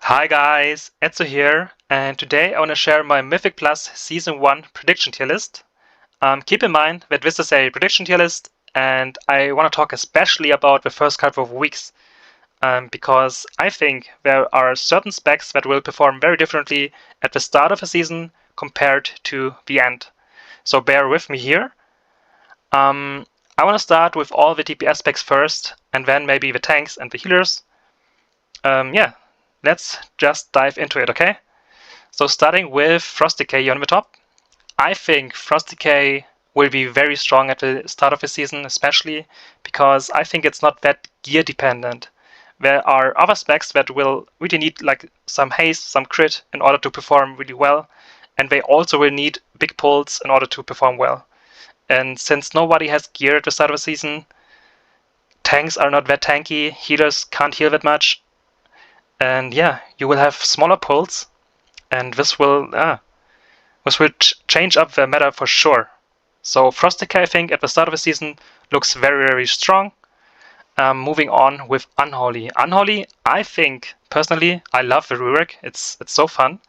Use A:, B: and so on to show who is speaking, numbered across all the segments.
A: Hi guys, Etzo here, and today I want to share my Mythic Plus Season 1 prediction tier list. Keep in mind that this is a prediction tier list, and I want to talk especially about the first couple of weeks, because I think there are certain specs that will perform very differently at the start of a season compared to the end. So bear with me here. I want to start with all the DPS specs first, and then maybe the tanks and the healers. Yeah, let's just dive into it, okay? So starting with Frost Decay on the top, I think Frost Decay will be very strong at the start of the season, especially because I think it's not that gear dependent. There are other specs that will really need like some haste, some crit in order to perform really well, and they also will need big pulls in order to perform well. And since nobody has gear at the start of the season, tanks are not that tanky, healers can't heal that much, and yeah, you will have smaller pulls, and this will change up the meta for sure. So Frost Decay, I think, at the start of the season looks very, very strong. Moving on with Unholy. Unholy, I think, personally, I love the rework. It's so fun,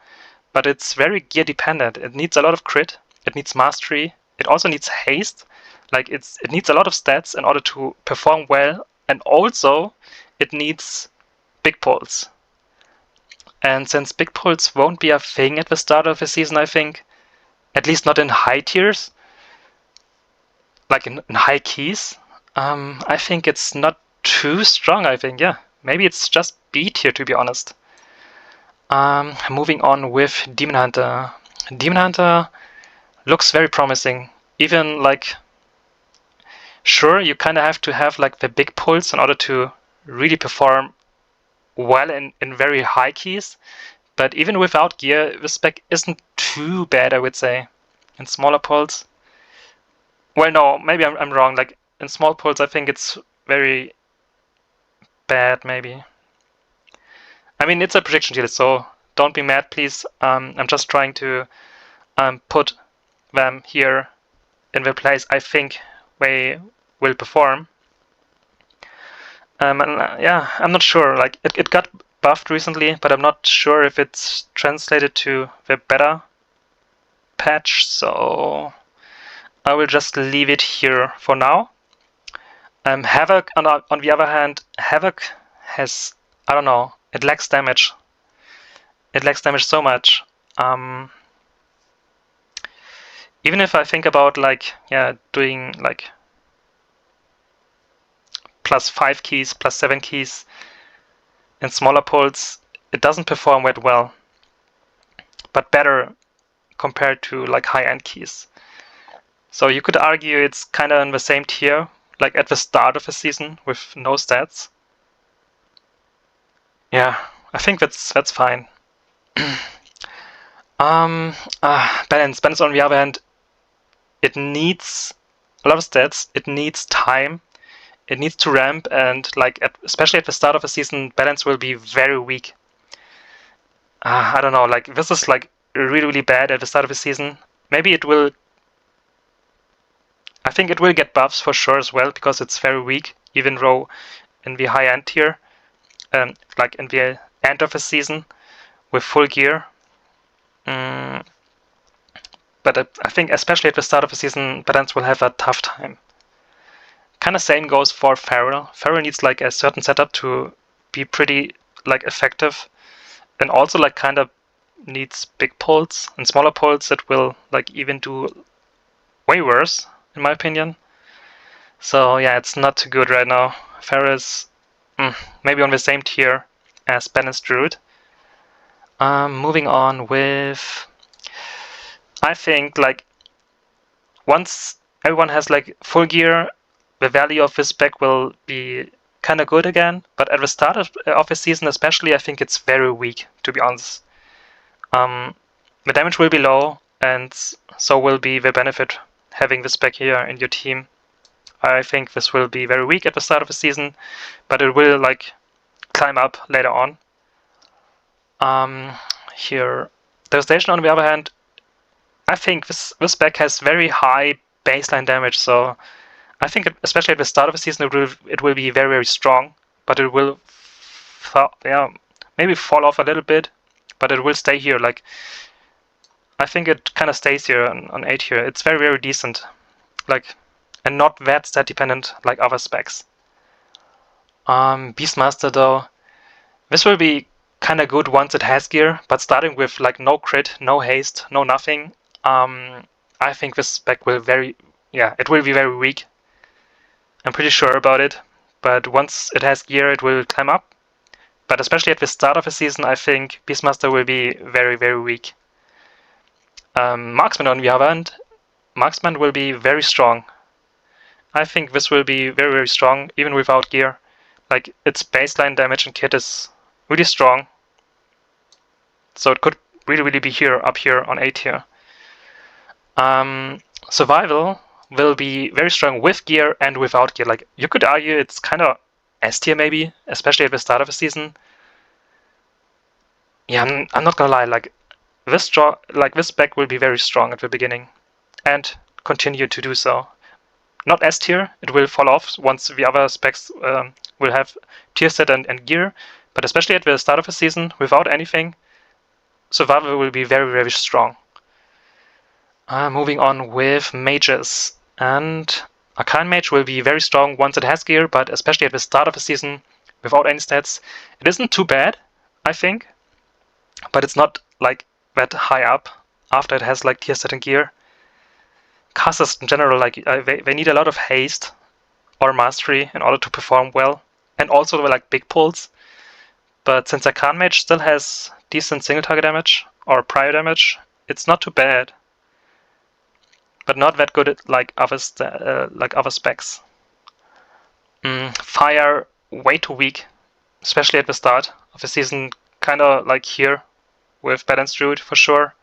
A: but it's very gear dependent. It needs a lot of crit, it needs mastery, it also needs haste. Like it needs a lot of stats in order to perform well, and also it needs big pulls. And since big pulls won't be a thing at the start of the season, I think, at least not in high tiers, like in high keys, I think it's not too strong, I think, yeah. Maybe it's just B tier, to be honest. Moving on with Demon Hunter. Demon Hunter looks very promising. Even like, sure, you kind of have to have like the big pulls in order to really perform well in very high keys. But even without gear, the spec isn't too bad, I would say. In smaller pulls, well, no, maybe I'm wrong. Like in small pulls, I think it's very bad, maybe. I mean, it's a prediction tier, so don't be mad, please. I'm just trying to put them here in the place I think they will perform. Yeah, I'm not sure. Like it got buffed recently, but I'm not sure if it's translated to the beta patch. So I will just leave it here for now. Havoc, on the other hand, Havoc has, I don't know, it lacks damage. It lacks damage so much. Even if I think about like, yeah, doing like +5 keys, +7 keys in smaller pulls, it doesn't perform that well, but better compared to like high-end keys. So you could argue it's kind of in the same tier, like at the start of the season with no stats. Yeah, I think that's fine. Balance. Balance on the other hand, it needs a lot of stats, it needs time, it needs to ramp, and like especially at the start of the season, balance will be very weak. I don't know, like this is like really, really bad at the start of the season. Maybe it will, I think it will get buffs for sure as well, because it's very weak, even though in the high end tier, like in the end of the season with full gear. But I think especially at the start of the season, balance will have a tough time. Kind of same goes for Feral. Feral needs like a certain setup to be pretty like effective, and also like kind of needs big pulls and smaller pulls that will like even do way worse in my opinion. So yeah, it's not too good right now. Feral is maybe on the same tier as Balanced Druid. Moving on with, I think like once everyone has like full gear, the value of this spec will be kind of good again. But at the start of the season especially, I think it's very weak, to be honest. The damage will be low, and so will be the benefit having this spec here in your team. I think this will be very weak at the start of the season, but it will like climb up later on. Here, Devastation on the other hand, I think this spec has very high baseline damage, so I think especially at the start of the season it will be very, very strong, but it will, yeah, maybe fall off a little bit, but it will stay here. Like, I think it kind of stays here on 8 here. It's very, very decent. Like, and not that stat dependent like other specs. Beastmaster though, this will be kind of good once it has gear, but starting with like no crit, no haste, no nothing, I think this spec will it will be very weak. I'm pretty sure about it, but once it has gear, it will climb up. But especially at the start of the season, I think Beastmaster will be very, very weak. Marksman on the other hand, Marksman will be very strong. I think this will be very, very strong, even without gear. Like, its baseline damage and kit is really strong. So it could really, really be here, up here on 8 here. Survival will be very strong with gear and without gear. Like, you could argue it's kind of S tier maybe, especially at the start of the season. Yeah, I'm not gonna lie, like this spec will be very strong at the beginning and continue to do so. Not S tier, it will fall off once the other specs will have Tierset and gear, but especially at the start of the season, without anything, survival will be very, very strong. Moving on with mages, and Arcane Mage will be very strong once it has gear, but especially at the start of the season, without any stats, it isn't too bad, I think, but it's not like that high up after it has like Tierset and gear. Casters in general, like they need a lot of haste or mastery in order to perform well, and also like big pulls. But since Arcane Mage still has decent single target damage or prior damage, it's not too bad. But not that good at like other specs. Fire way too weak, especially at the start of the season. Kind of like here with Balanced Druid for sure.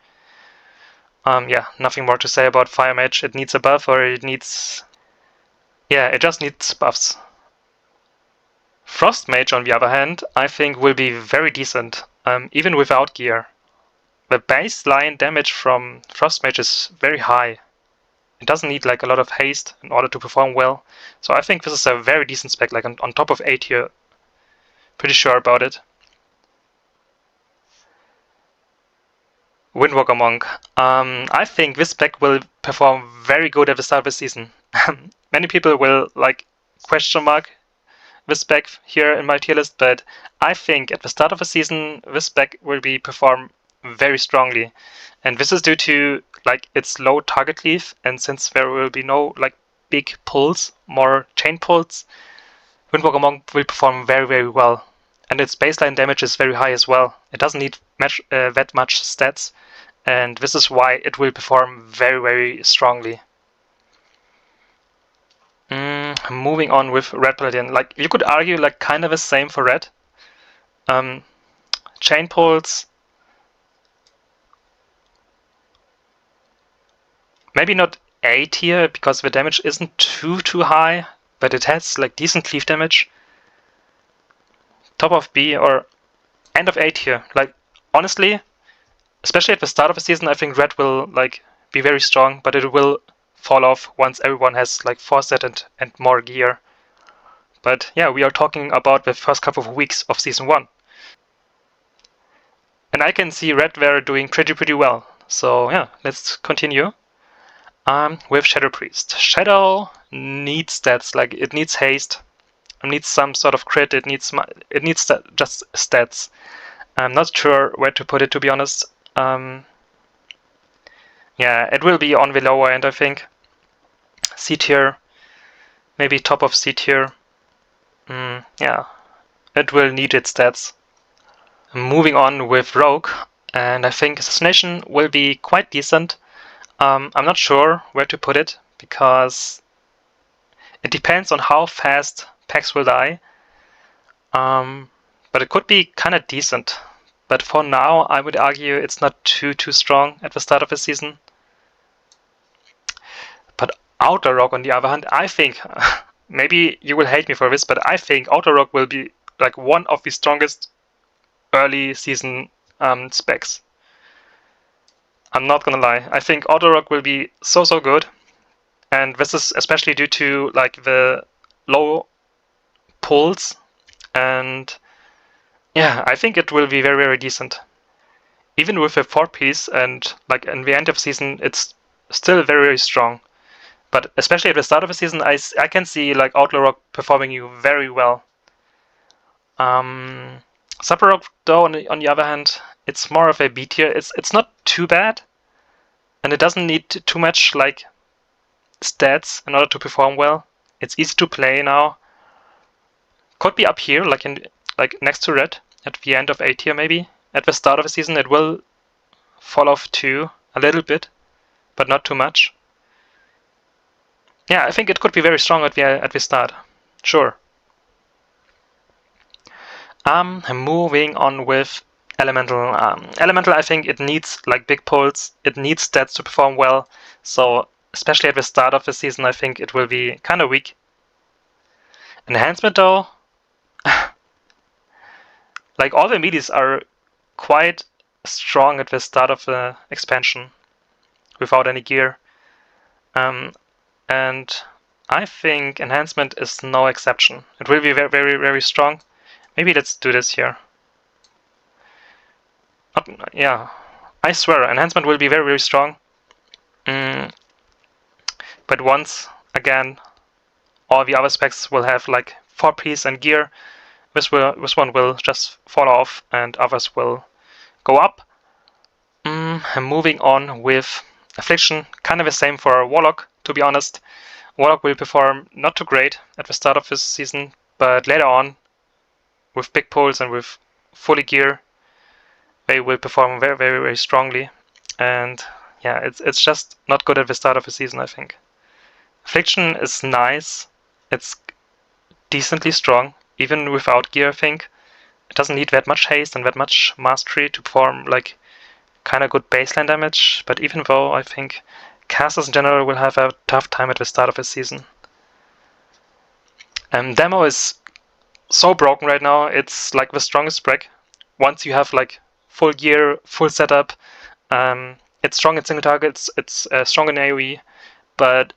A: Yeah, nothing more to say about Fire Mage. It needs a buff, or it needs... Yeah, it just needs buffs. Frost Mage, on the other hand, I think will be very decent, even without gear. The baseline damage from Frost Mage is very high. It doesn't need like a lot of haste in order to perform well. So I think this is a very decent spec, like on top of 8 here. Pretty sure about it. Windwalker Monk. I think this spec will perform very good at the start of the season. Many people will like question mark this spec here in my tier list, but I think at the start of the season this spec will be perform very strongly, and this is due to like its low target cleave, and since there will be no like big pulls, more chain pulls, Windwalker Monk will perform very, very well. And its baseline damage is very high as well. It doesn't need that much stats, and this is why it will perform very, very strongly. Moving on with Red Paladin, like you could argue like kind of the same for Red. Chain pulls, maybe not A tier because the damage isn't too high, but it has like decent cleave damage. Top of B or end of A tier. Like honestly, especially at the start of the season, I think Red will like be very strong, but it will fall off once everyone has like 4-set and more gear. But yeah, we are talking about the first couple of weeks of season 1. And I can see Red there doing pretty well. So yeah, let's continue. With Shadow Priest. Shadow needs stats, like it needs haste, it needs some sort of crit, it needs just stats. I'm not sure where to put it, to be honest. Yeah, it will be on the lower end, I think. C tier, maybe top of C tier. Yeah, it will need its stats. Moving on with Rogue, and I think Assassination will be quite decent. I'm not sure where to put it, because it depends on how fast packs will die. But it could be kind of decent. But for now, I would argue it's not too strong at the start of the season. But Outer Rock, on the other hand, I think, maybe you will hate me for this, but I think Outer Rock will be like one of the strongest early season specs. I'm not gonna lie. I think Outer Rock will be so good, and this is especially due to like the low pulls, and Yeah, I think it will be very, very decent. Even with a 4-piece and like in the end of the season, it's still very, very strong. But especially at the start of the season, I can see like Outlaw Rock performing you very well. Super Rock, though, on the other hand, it's more of a B tier. It's not too bad, and it doesn't need too much like stats in order to perform well. It's easy to play now. Could be up here, like next to Red at the end of A tier maybe. At the start of the season, it will fall off too a little bit, but not too much. Yeah, I think it could be very strong at the start. Sure. Moving on with Elemental. Elemental, I think it needs like big pulls. It needs stats to perform well. So especially at the start of the season, I think it will be kind of weak. Enhancement, though, like all the meaties are quite strong at the start of the expansion without any gear. And I think enhancement is no exception. It will be very, very, very strong. Maybe let's do this here. Yeah, I swear, enhancement will be very, very strong. But once again, all the other specs will have like 4-piece and gear. This one will just fall off, and others will go up. Moving on with Affliction, kind of the same for Warlock, to be honest. Warlock will perform not too great at the start of this season, but later on, with big pulls and with fully gear, they will perform very, very, very strongly. And yeah, it's just not good at the start of the season, I think. Affliction is nice. It's decently strong, even without gear, I think. It doesn't need that much haste and that much mastery to perform like kind of good baseline damage, but even though I think casters in general will have a tough time at the start of the season. Demo is so broken right now. It's like the strongest spec. Once you have like full gear, full setup, it's strong in single targets, it's strong in AoE, but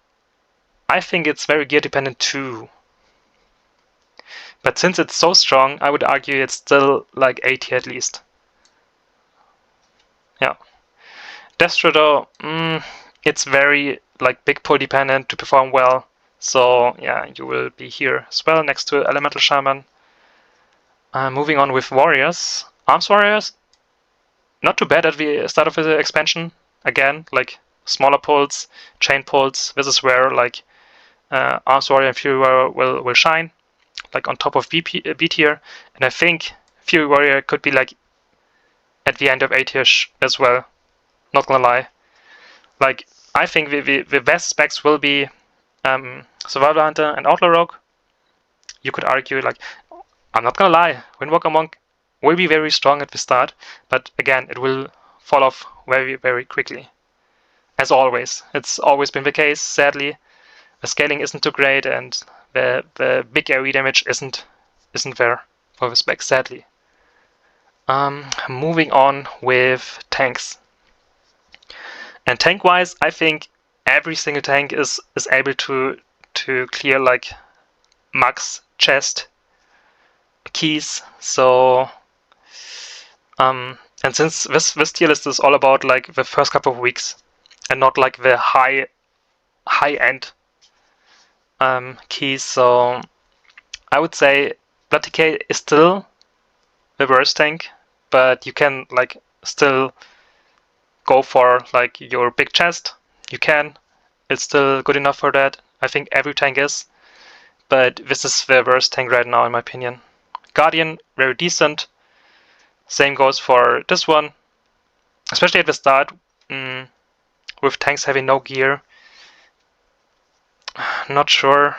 A: I think it's very gear dependent too. But since it's so strong, I would argue it's still like A tier at least. Yeah. Destro, though, it's very like big pull dependent to perform well. So yeah, you will be here as well next to Elemental Shaman. Moving on with Warriors. Arms Warriors, not too bad at the start of the expansion. Again, like smaller pulls, chain pulls. This is where like Arms Warrior and Fury Warrior will shine, like on top of B tier. And I think Fury Warrior could be like at the end of A tier as well. Not gonna lie. Like, I think the best specs will be Survival Hunter and Outlaw Rogue. You could argue, like, I'm not gonna lie, Windwalker Monk will be very strong at the start, but again, it will fall off very, very quickly. As always. It's always been the case, sadly. The scaling isn't too great, and the big AoE damage isn't there for the specs, sadly. Moving on with tanks. And tank-wise, I think every single tank is able to clear like max chest keys. So and since this tier list is all about like the first couple of weeks and not like the high end keys, so I would say Blood Decay is still the worst tank, but you can like still go for like your big chest. You can. It's still good enough for that. I think every tank is. But this is the worst tank right now in my opinion. Guardian, very decent. Same goes for this one. Especially at the start, with tanks having no gear. Not sure.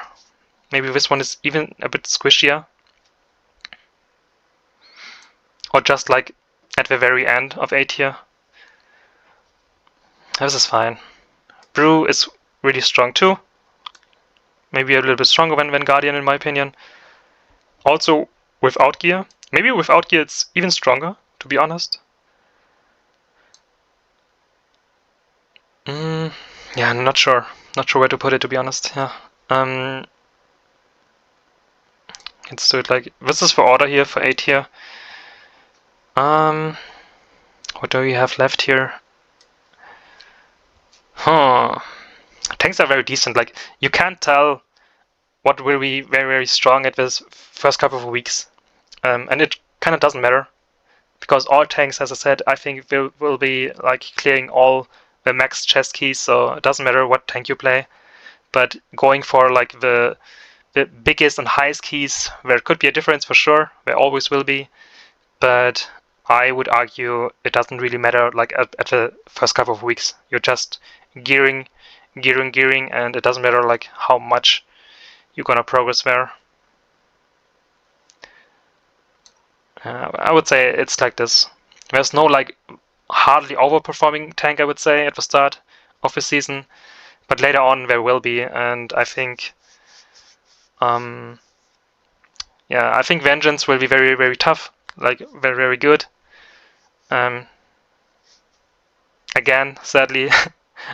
A: Maybe this one is even a bit squishier. Or just like at the very end of A tier. This is fine. Brew is really strong too. Maybe a little bit stronger than Guardian in my opinion. Also without gear. Maybe without gear it's even stronger, to be honest. Yeah, not sure. Not sure where to put it, to be honest. Yeah. Let's do it like this is for order here for A tier. What do we have left here? Huh. Tanks are very decent. Like, you can't tell what will be very, very strong at this first couple of weeks. And it kind of doesn't matter. Because all tanks, as I said, I think will be like clearing all the max chest keys, so it doesn't matter what tank you play. But going for like the biggest and highest keys, there could be a difference for sure. There always will be. But I would argue it doesn't really matter like at the first couple of weeks. You're just gearing, and it doesn't matter like how much you're gonna progress there. I would say it's like this. There's no like hardly overperforming tank, I would say, at the start of the season, but later on there will be, and I think, yeah, I think Vengeance will be very, very tough, like very, very good. Again, sadly,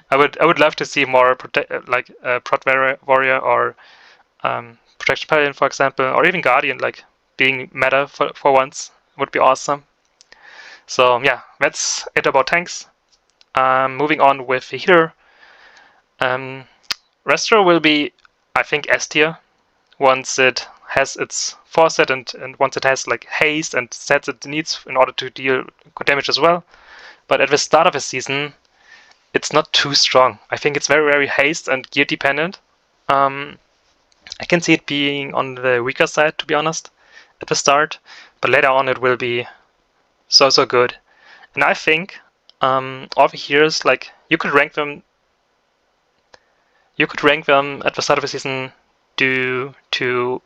A: I would love to see more Prot Warrior or Protection Paladin, for example, or even Guardian, like being meta for once would be awesome. So yeah, that's it about tanks. Moving on with the healer. Restro will be, I think, S tier once it has its Forset and once it has like haste and sets it needs in order to deal good damage as well. But at the start of the season, it's not too strong. I think it's very, very haste and gear dependent. I can see it being on the weaker side, to be honest, at the start, but later on it will be so good. And I think all the heroes, like you could rank them at the start of the season due to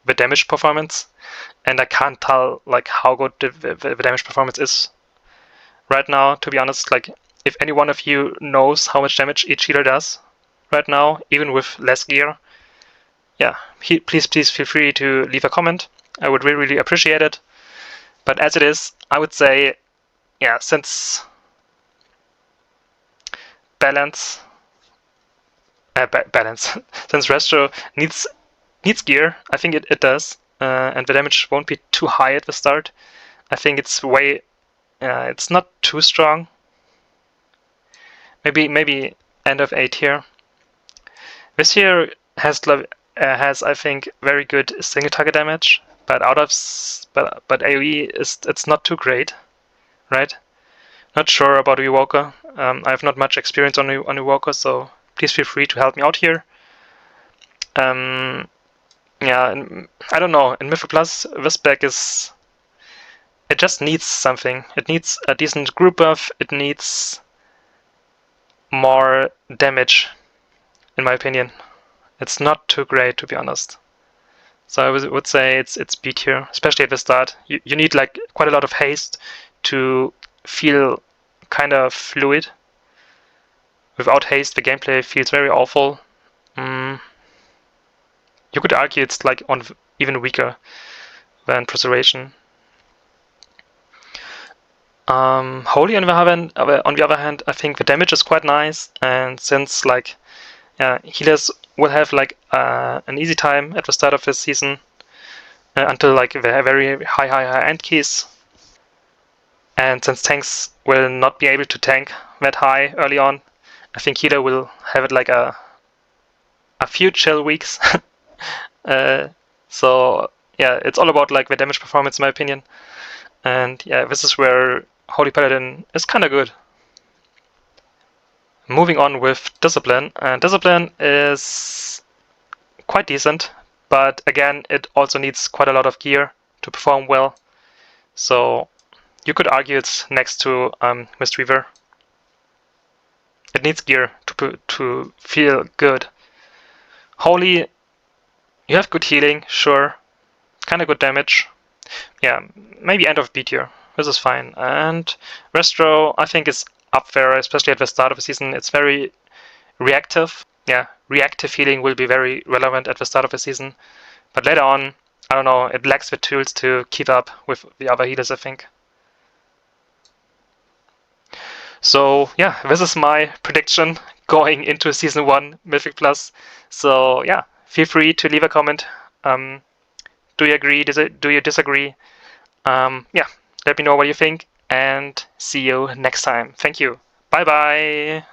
A: the damage performance, and I can't tell like how good the damage performance is right now, to be honest. Like, if any one of you knows how much damage each healer does right now, even with less gear, yeah, please feel free to leave a comment. I would really, really appreciate it. But as it is, I would say, yeah, since balance, since Restro needs gear, I think it does, and the damage won't be too high at the start. I think it's it's not too strong. Maybe end of A tier. This here has I think very good single target damage, but but AoE it's not too great, right? Not sure about Evoker. I have not much experience on Evoker, so please feel free to help me out here. Yeah, I don't know. In Mythic Plus, this spec it just needs something. It needs a decent group buff. It needs more damage, in my opinion. It's not too great, to be honest. So I would say it's B tier, especially at the start. You need like quite a lot of haste to feel kind of fluid. Without haste, the gameplay feels very awful. You could argue it's like even weaker than Preservation. Holy, on the other hand, I think the damage is quite nice, and since like healers will have like an easy time at the start of this season until like they have very high end keys, and since tanks will not be able to tank that high early on, I think healer will have it like a few chill weeks. So yeah, it's all about like the damage performance, in my opinion. And yeah, this is where Holy Paladin is kind of good. Moving on with Discipline. Discipline is quite decent, but again, it also needs quite a lot of gear to perform well. So you could argue it's next to Mistweaver. It needs gear to feel good. Holy, you have good healing, sure. Kind of good damage. Yeah, maybe end of B tier. This is fine. And Restro, I think, is up there, especially at the start of the season. It's very reactive. Yeah, reactive healing will be very relevant at the start of the season. But later on, I don't know, it lacks the tools to keep up with the other healers, I think. So yeah, this is my prediction going into Season 1 Mythic Plus. So yeah, feel free to leave a comment. Do you agree? Do you disagree? Yeah, Let me know what you think, and see you next time. Thank you. Bye bye.